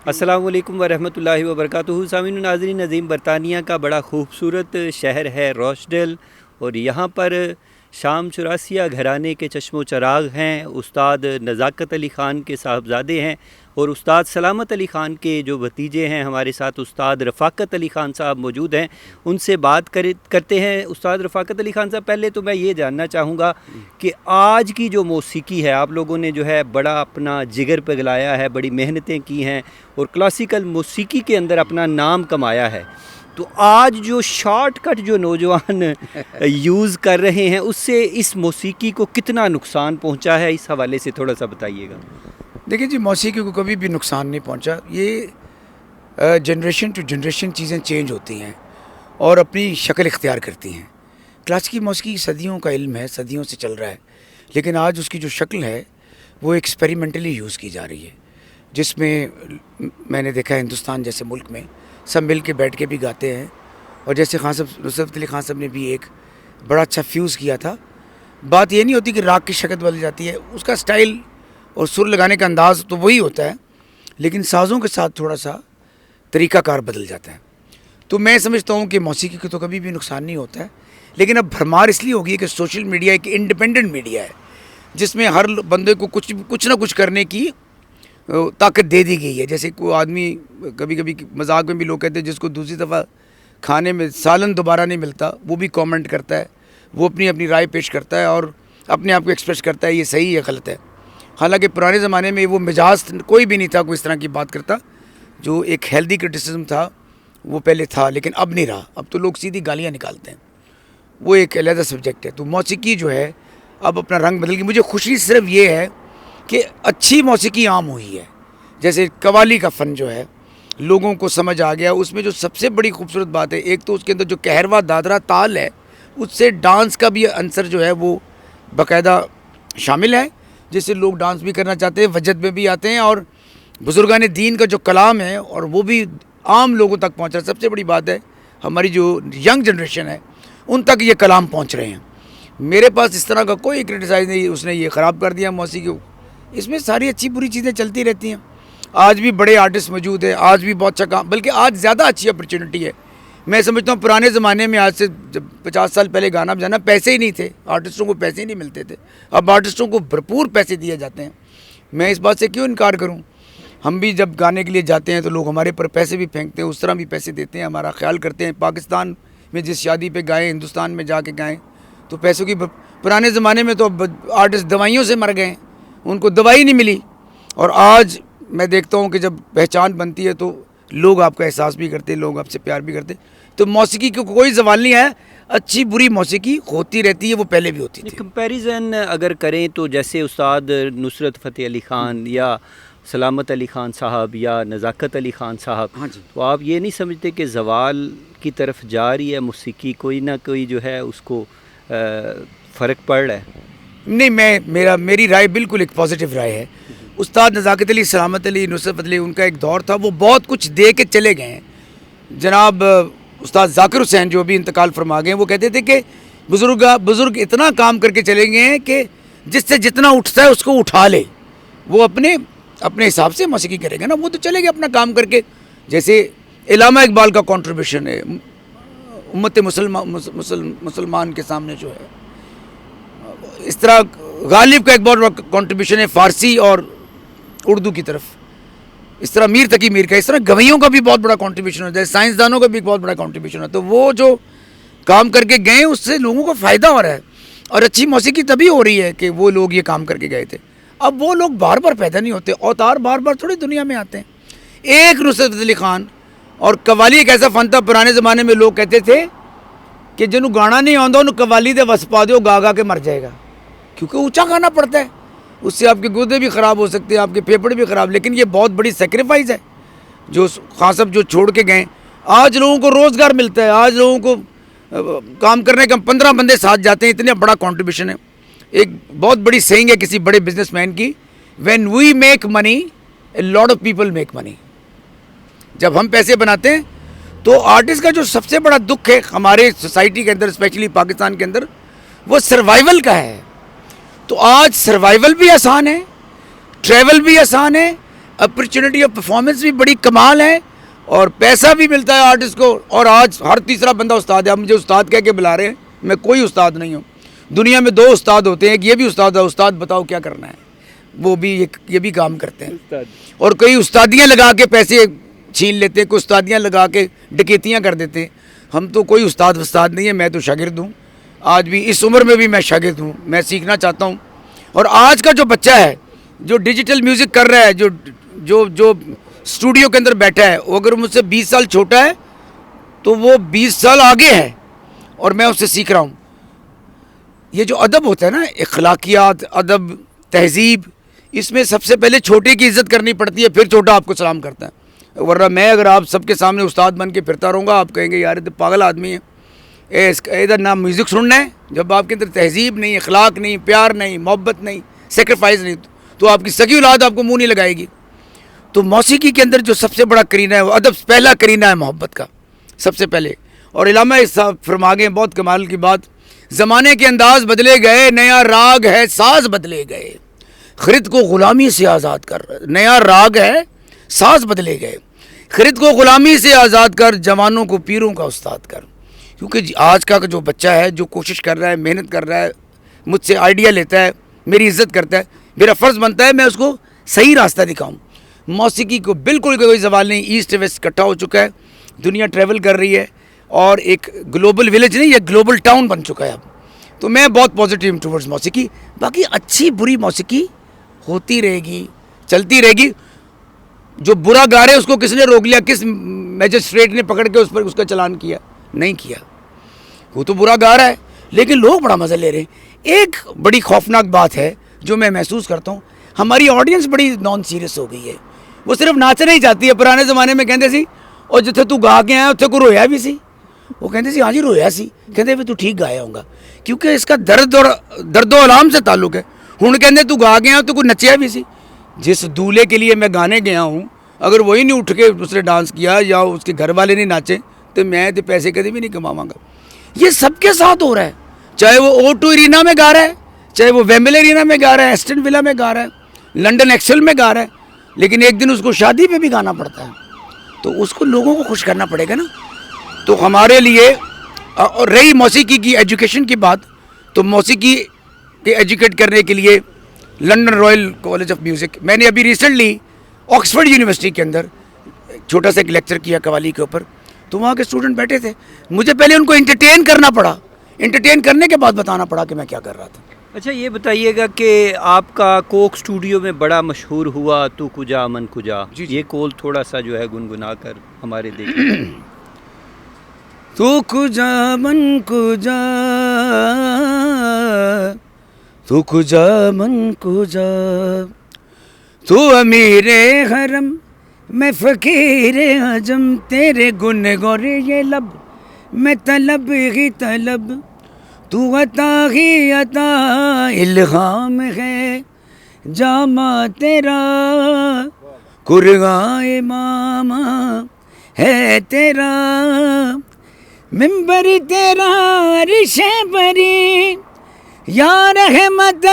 السلام علیکم ورحمۃ اللہ وبرکاتہ۔ سامعین و ناظرین، عظیم برطانیہ کا بڑا خوبصورت شہر ہے روچڈیل، اور یہاں پر شام چوراسیہ گھرانے کے چشم و چراغ ہیں۔ استاد نزاکت علی خان کے صاحبزادے ہیں، اور استاد سلامت علی خان کے جو بھتیجے ہیں ہمارے ساتھ استاد رفاقت علی خان صاحب موجود ہیں، ان سے بات کرتے ہیں۔ استاد رفاقت علی خان صاحب، پہلے تو میں یہ جاننا چاہوں گا کہ آج کی جو موسیقی ہے، آپ لوگوں نے جو ہے بڑا اپنا جگر پگلایا ہے، بڑی محنتیں کی ہیں اور کلاسیکل موسیقی کے اندر اپنا نام کمایا ہے، تو آج جو شارٹ کٹ جو نوجوان یوز کر رہے ہیں، اس سے اس موسیقی کو کتنا نقصان پہنچا ہے، اس حوالے سے تھوڑا سا بتائیے گا۔ دیکھیں جی، موسیقی کو کبھی بھی نقصان نہیں پہنچا۔ یہ جنریشن ٹو جنریشن چیزیں چینج ہوتی ہیں اور اپنی شکل اختیار کرتی ہیں۔ کلاسیکی موسیقی صدیوں کا علم ہے، صدیوں سے چل رہا ہے، لیکن آج اس کی جو شکل ہے وہ ایکسپیریمنٹلی یوز کی جا رہی ہے، جس میں نے دیکھا ہے ہندوستان جیسے ملک میں سب مل کے بیٹھ کے بھی گاتے ہیں، اور جیسے خان صاحب نصرت علی خان صاحب نے بھی ایک بڑا اچھا فیوز کیا تھا۔ بات یہ نہیں ہوتی کہ راگ کی شکل بدل جاتی ہے، اس کا سٹائل اور سر لگانے کا انداز تو وہی ہوتا ہے، لیکن سازوں کے ساتھ تھوڑا سا طریقہ کار بدل جاتا ہے۔ تو میں سمجھتا ہوں کہ موسیقی کو تو کبھی بھی نقصان نہیں ہوتا ہے، لیکن اب بھرمار اس لیے ہوگی کہ سوشل میڈیا ایک انڈیپینڈنٹ میڈیا ہے، جس میں ہر بندے کو کچھ نہ کچھ کرنے کی طاقت دے دی گئی ہے۔ جیسے کوئی آدمی کبھی کبھی مذاق میں بھی لوگ کہتے ہیں جس کو دوسری دفعہ کھانے میں سالن دوبارہ نہیں ملتا، وہ بھی کامنٹ کرتا ہے، وہ اپنی رائے پیش کرتا ہے اور اپنے آپ کو ایکسپریس کرتا ہے یہ صحیح ہے غلط ہے۔ حالانکہ پرانے زمانے میں وہ مزاج کوئی بھی نہیں تھا کوئی اس طرح کی بات کرتا، جو ایک ہیلدی کرٹیسزم تھا وہ پہلے تھا، لیکن اب نہیں رہا۔ اب تو لوگ سیدھی گالیاں نکالتے ہیں، وہ ایک علیحدہ سبجیکٹ ہے۔ تو موسیقی جو ہے اب اپنا رنگ بدل گئی۔ مجھے خوشی صرف یہ ہے کہ اچھی موسیقی عام ہوئی ہے، جیسے قوالی کا فن جو ہے لوگوں کو سمجھ آ گیا۔ اس میں جو سب سے بڑی خوبصورت بات ہے، ایک تو اس کے اندر جو کہروا دادرا تال ہے، اس سے ڈانس کا بھی عنصر جو ہے وہ باقاعدہ شامل ہے، جس سے لوگ ڈانس بھی کرنا چاہتے ہیں، وجد میں بھی آتے ہیں، اور بزرگان دین کا جو کلام ہے اور وہ بھی عام لوگوں تک پہنچ رہا ہے۔ سب سے بڑی بات ہے ہماری جو ینگ جنریشن ہے ان تک یہ کلام پہنچ رہے ہیں۔ میرے پاس اس طرح کا کوئی کرٹیسائز نہیں اس نے یہ خراب کر دیا موسیقی کو، اس میں ساری اچھی بری چیزیں چلتی رہتی ہیں۔ آج بھی بڑے آرٹسٹ موجود ہیں، آج بھی بہت اچھا کام، بلکہ آج زیادہ اچھی اپرچونٹی ہے۔ میں سمجھتا ہوں پرانے زمانے میں آج سے جب 50 سال پہلے گانا بجانا پیسے ہی نہیں تھے، آرٹسٹوں کو پیسے ہی نہیں ملتے تھے، اب آرٹسٹوں کو بھرپور پیسے دیے جاتے ہیں۔ میں اس بات سے کیوں انکار کروں؟ ہم بھی جب گانے کے لیے جاتے ہیں تو لوگ ہمارے پر پیسے بھی پھینکتے ہیں، اس طرح بھی پیسے دیتے ہیں، ہمارا خیال کرتے ہیں۔ پاکستان میں جس شادی پہ گائیں، ہندوستان میں جا کے گائیں تو پیسوں کی پرانے زمانے میں تو آرٹسٹ دوائیوں سے مر گئے، ان کو دوائی نہیں ملی، اور آج میں دیکھتا ہوں کہ جب پہچان بنتی ہے تو لوگ آپ کا احساس بھی کرتے ہیں، لوگ آپ سے پیار بھی کرتے ہیں۔ تو موسیقی کو کوئی زوال نہیں ہے، اچھی بری موسیقی ہوتی رہتی ہے، وہ پہلے بھی ہوتی تھی۔ کمپیریزن اگر کریں تو جیسے استاد نصرت فتح علی خان یا سلامت علی خان صاحب یا نزاکت علی خان صاحب، ہاں جی، تو آپ یہ نہیں سمجھتے کہ زوال کی طرف جا رہی ہے موسیقی، کوئی نہ کوئی جو ہے اس کو فرق پڑ رہا ہے؟ نہیں، میری رائے بالکل ایک پازیٹیو رائے ہے۔ استاد نزاکت علی، سلامت علی، نصرت علی، ان کا ایک دور تھا، وہ بہت کچھ دے کے چلے گئے ہیں۔ جناب استاد ذاکر حسین جو بھی انتقال فرما گئے ہیں، وہ کہتے تھے کہ بزرگ اتنا کام کر کے چلے گئے ہیں کہ جس سے جتنا اٹھتا ہے اس کو اٹھا لے، وہ اپنے حساب سے موسیقی کرے گا نا، وہ تو چلے گئے اپنا کام کر کے۔ جیسے علامہ اقبال کا کنٹریبیوشن ہے امت مسلمان کے سامنے جو ہے، اس طرح غالب کا ایک بہت بڑا کنٹریبیوشن ہے فارسی اور اردو کی طرف، اس طرح میر تقی میر کا، اس طرح گویوں کا بھی بہت بڑا کنٹریبیوشن ہوتا ہے، سائنسدانوں کا بھی بہت بڑا کنٹریبیوشن ہوتا ہے۔ تو وہ جو کام کر کے گئے اس سے لوگوں کو فائدہ ہو رہا ہے، اور اچھی موسیقی تبھی ہو رہی ہے کہ وہ لوگ یہ کام کر کے گئے تھے۔ اب وہ لوگ بار بار پیدا نہیں ہوتے، اوتار بار بار تھوڑی دنیا میں آتے ہیں۔ ایک نصرت علی خان اور قوالی ایک ایسا فن تھا، پرانے زمانے میں لوگ کہتے تھے کہ جنہوں گانا نہیں آتا انہوں قوالی دے وس پا دیو، گا کے مر جائے گا، کیونکہ اونچا گانا پڑتا ہے، اس سے آپ کے گردے بھی خراب ہو سکتے ہیں، آپ کے پھیپھڑے بھی خراب۔ لیکن یہ بہت بڑی سیکریفائز ہے جو خان صاحب جو چھوڑ کے گئے۔ آج لوگوں کو روزگار ملتا ہے، آج لوگوں کو کام کرنے کا 15 بندے ساتھ جاتے ہیں، اتنا بڑا کنٹریبیوشن ہے۔ ایک بہت بڑی سیئنگ ہے کسی بڑے بزنس مین کی، when we make money a lot of people make money. جب ہم پیسے بناتے ہیں تو آرٹسٹ کا جو سب سے بڑا دکھ ہے ہمارے سوسائٹی کے اندر، اسپیشلی پاکستان کے اندر، وہ سروائیول کا ہے۔ تو آج سروائیول بھی آسان ہے، ٹریول بھی آسان ہے، اپرچونٹی آف پرفارمنس بھی بڑی کمال ہے اور پیسہ بھی ملتا ہے آرٹسٹ کو. اور آج ہر تیسرا بندہ استاد ہے. آپ مجھے استاد کہہ کے بلا رہے ہیں, میں کوئی استاد نہیں ہوں. دنیا میں 2 استاد ہوتے ہیں, کہ یہ بھی استاد ہے, استاد بتاؤ کیا کرنا ہے, وہ بھی یہ بھی کام کرتے ہیں. اور کئی استادیاں لگا کے پیسے چھین لیتے ہیں, کوئی استادیاں لگا کے ڈکیتیاں کر دیتے ہیں. ہم تو کوئی استاد نہیں ہے, میں تو شاگرد ہوں. آج بھی اس عمر میں بھی میں شاگرد ہوں, میں سیکھنا چاہتا ہوں. اور آج کا جو بچہ ہے جو ڈیجیٹل میوزک کر رہا ہے, جو اسٹوڈیو کے اندر بیٹھا ہے, وہ اگر مجھ سے 20 سال چھوٹا ہے تو وہ 20 سال آگے ہے اور میں اس سے سیکھ رہا ہوں. یہ جو ادب ہوتا ہے نا, اخلاقیات, ادب, تہذیب, اس میں سب سے پہلے چھوٹے کی عزت کرنی پڑتی ہے, پھر چھوٹا آپ کو سلام کرتا ہے. ورنہ میں اگر آپ سب کے سامنے استاد بن کے پھرتا رہوں گا, آپ کہیں گے یار یہ تو پاگل آدمی ہے, ادھر نہ میوزک سننا ہے. جب آپ کے اندر تہذیب نہیں, اخلاق نہیں, پیار نہیں, محبت نہیں, سیکریفائز نہیں, تو آپ کی سگی اولاد آپ کو منہ نہیں لگائے گی. تو موسیقی کے اندر جو سب سے بڑا کرینہ ہے وہ ادب, پہلا کرینہ ہے محبت کا سب سے پہلے. اور علامہ صاحب فرما گئے بہت کمال کی بات, زمانے کے انداز بدلے گئے, نیا راگ ہے ساز بدلے گئے, خرد کو غلامی سے آزاد کر. نیا راگ ہے, ساز بدلے گئے, خرد کو غلامی سے آزاد کر, جوانوں کو پیروں کا استاد کر. کیونکہ آج کا جو بچہ ہے جو کوشش کر رہا ہے, محنت کر رہا ہے, مجھ سے آئیڈیا لیتا ہے, میری عزت کرتا ہے, میرا فرض بنتا ہے میں اس کو صحیح راستہ دکھاؤں. موسیقی کو بالکل کوئی زوال نہیں, ایسٹ ویسٹ اکٹھا ہو چکا ہے, دنیا ٹریول کر رہی ہے اور ایک گلوبل ولیج نہیں, یہ گلوبل ٹاؤن بن چکا ہے اب. تو میں بہت پازیٹیو ہوں ٹورڈز موسیقی. باقی اچھی بری موسیقی ہوتی رہے گی, چلتی رہے گی. جو برا گا رہے اس کو کس نے روک لیا, کس میجسٹریٹ نے پکڑ کے اس پر اس کا چلان کیا؟ نہیں کیا. وہ تو برا گا رہا ہے لیکن لوگ بڑا مزہ لے رہے ہیں. ایک بڑی خوفناک بات ہے جو میں محسوس کرتا ہوں, ہماری آڈینس بڑی نان سیریس ہو گئی ہے. وہ صرف ناچنا ہی چاہتی ہے. پرانے زمانے میں کہتے سی اور جتنے تو گا کے آیا اتنے کو رویا بھی سی, وہ کہتے سی ہاں جی رویا سی, کہتے تو ٹھیک گایا ہوں گا, کیونکہ اس کا درد و علام سے تعلق ہے. ہوں کہتے تو گا کے آیا تو کوئی نچیا بھی سی. جس دولہے کے لیے میں گانے گیا ہوں اگر وہی نہیں اٹھ کے اس نے ڈانس کیا یا اس کے گھر والے نہیں ناچے تو میں تو پیسے کبھی بھی نہیں کماواں گا. یہ سب کے ساتھ ہو رہا ہے, چاہے وہ O2 ارینا میں گا رہا ہے, چاہے وہ ویمبلے ارینا میں گا رہا ہے, ایسٹن ولا میں گا رہا ہے, لنڈن ایکسل میں گا رہا ہے, لیکن ایک دن اس کو شادی پہ بھی گانا پڑتا ہے. تو اس کو لوگوں کو خوش کرنا پڑے گا نا. تو ہمارے لیے رہی موسیقی کی ایجوکیشن کی بات, تو موسیقی کے ایجوکیٹ کرنے کے لیے London Royal college of music, میں نے ابھی ریسنٹلی آکسفورڈ یونیورسٹی کے اندر چھوٹا سا ایک لیکچر کیا قوالی کے اوپر. تو وہاں کے اسٹوڈنٹ بیٹھے تھے, مجھے پہلے ان کو انٹرٹین کرنا پڑا, انٹرٹین کرنے کے بعد بتانا پڑا کہ میں کیا کر رہا تھا. اچھا یہ بتائیے گا کہ آپ کا کوک اسٹوڈیو میں بڑا مشہور ہوا تو کجا من کجا, یہ کول تھوڑا سا جو ہے گنگنا کر ہمارے دیکھیں. تو کجا من کجا, تو کجا من کجا, تو امیر حرم میں فقیر عجم, تیرے گن گورے یہ لب میں طلب ہی طلب, تو عطا ہی عطا الہام ہے جامع تیرا, قرآن امام ہے تیرا, ممبر تیرا عرش بری یا رحمت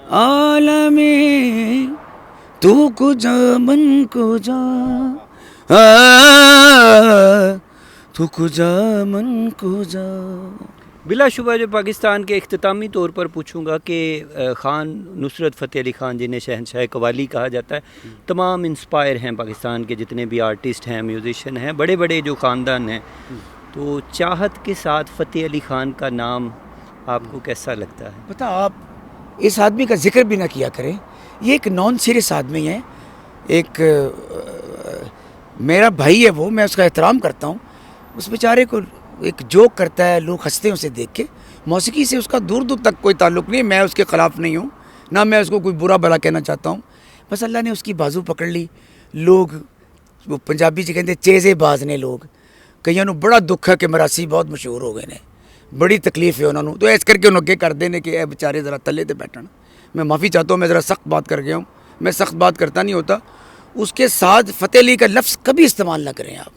العالمین, تو کجا من کجا, تو کجا من کجا. بلا شبہ جو پاکستان کے اختتامی طور پر پوچھوں گا کہ خان نصرت فتح علی خان جنہیں شہنشاہ قوالی کہا جاتا ہے, تمام انسپائر ہیں پاکستان کے جتنے بھی آرٹسٹ ہیں, میوزیشین ہیں, بڑے بڑے جو خاندان ہیں. تو چاہت کے ساتھ فتح علی خان کا نام آپ کو کیسا لگتا ہے؟ پتہ آپ اس آدمی کا ذکر بھی نہ کیا کریں, یہ ایک نان سیریس آدمی ہے, ایک میرا بھائی ہے وہ, میں اس کا احترام کرتا ہوں. اس بیچارے کو ایک جوک کرتا ہے, لوگ ہنستے ہیں اسے دیکھ کے. موسیقی سے اس کا دور دور تک کوئی تعلق نہیں, میں اس کے خلاف نہیں ہوں, نہ میں اس کو کوئی برا بھلا کہنا چاہتا ہوں. بس اللہ نے اس کی بازو پکڑ لی. لوگ وہ پنجابی سے کہتے ہیں چیزے باز نے لوگ, کئیوں نو بڑا دکھ ہے کہ مراسی بہت مشہور ہو گئے نے, بڑی تکلیف ہے انہوں نے, تو اس کر کے انہوں کے کر دینے کہ اے بیچارے ذرا تلے تے بیٹھنا. میں معافی چاہتا ہوں, میں ذرا سخت بات کر گیا ہوں, میں سخت بات کرتا نہیں ہوتا. اس کے ساتھ فتح علی کا لفظ کبھی استعمال نہ کریں آپ.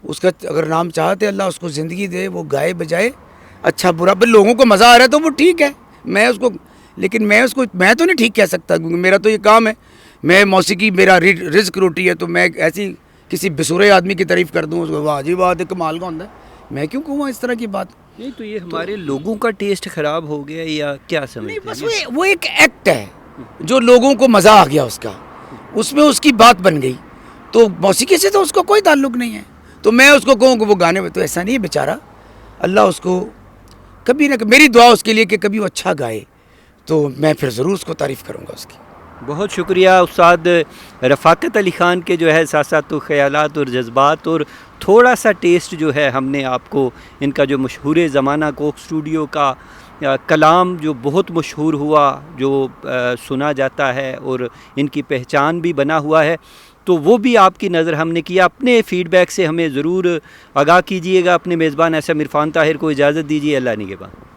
اس کا اگر نام چاہتے اللہ اس کو زندگی دے, وہ گائے بجائے, اچھا برا پر لوگوں کو مزہ آ رہا ہے تو وہ ٹھیک ہے, میں اس کو, لیکن میں اس کو میں تو نہیں ٹھیک کہہ سکتا, کیونکہ میرا تو یہ کام ہے. میں موسیقی میرا رزق روٹی ہے، تو میں ایسی کسی بسورے آدمی کی تعریف کر دوں اس کو واہ جی بات ہے کمال کا ہوتا ہے، میں کیوں کہوں اس طرح کی بات؟ نہیں تو یہ ہمارے لوگوں کا ٹیسٹ خراب ہو گیا یا کیا سمجھتے ہیں؟ بس وہ ایک ایکٹ ہے جو لوگوں کو مزہ آ گیا اس میں اس کی بات بن گئی، تو موسیقی سے تو اس کو کوئی تعلق نہیں ہے، تو میں اس کو کہوں کہ وہ گانے میں تو ایسا نہیں ہے بیچارہ، اللہ اس کو کبھی نہ میری دعا اس کے لیے کہ کبھی وہ اچھا گائے تو میں پھر ضرور اس کو تعریف کروں گا اس کی۔ بہت شکریہ استاد رفاقت علی خان کے جو ہے احساسات و خیالات اور جذبات اور تھوڑا سا ٹیسٹ جو ہے ہم نے آپ کو ان کا جو مشہور زمانہ کوک اسٹوڈیو کا کلام جو بہت مشہور ہوا، جو سنا جاتا ہے اور ان کی پہچان بھی بنا ہوا ہے، تو وہ بھی آپ کی نظر ہم نے کیا۔ اپنے فیڈ بیک سے ہمیں ضرور آگاہ کیجیے گا۔ اپنے میزبان ایسا عرفان طاہر کو اجازت دیجیے، اللہ نگہبان۔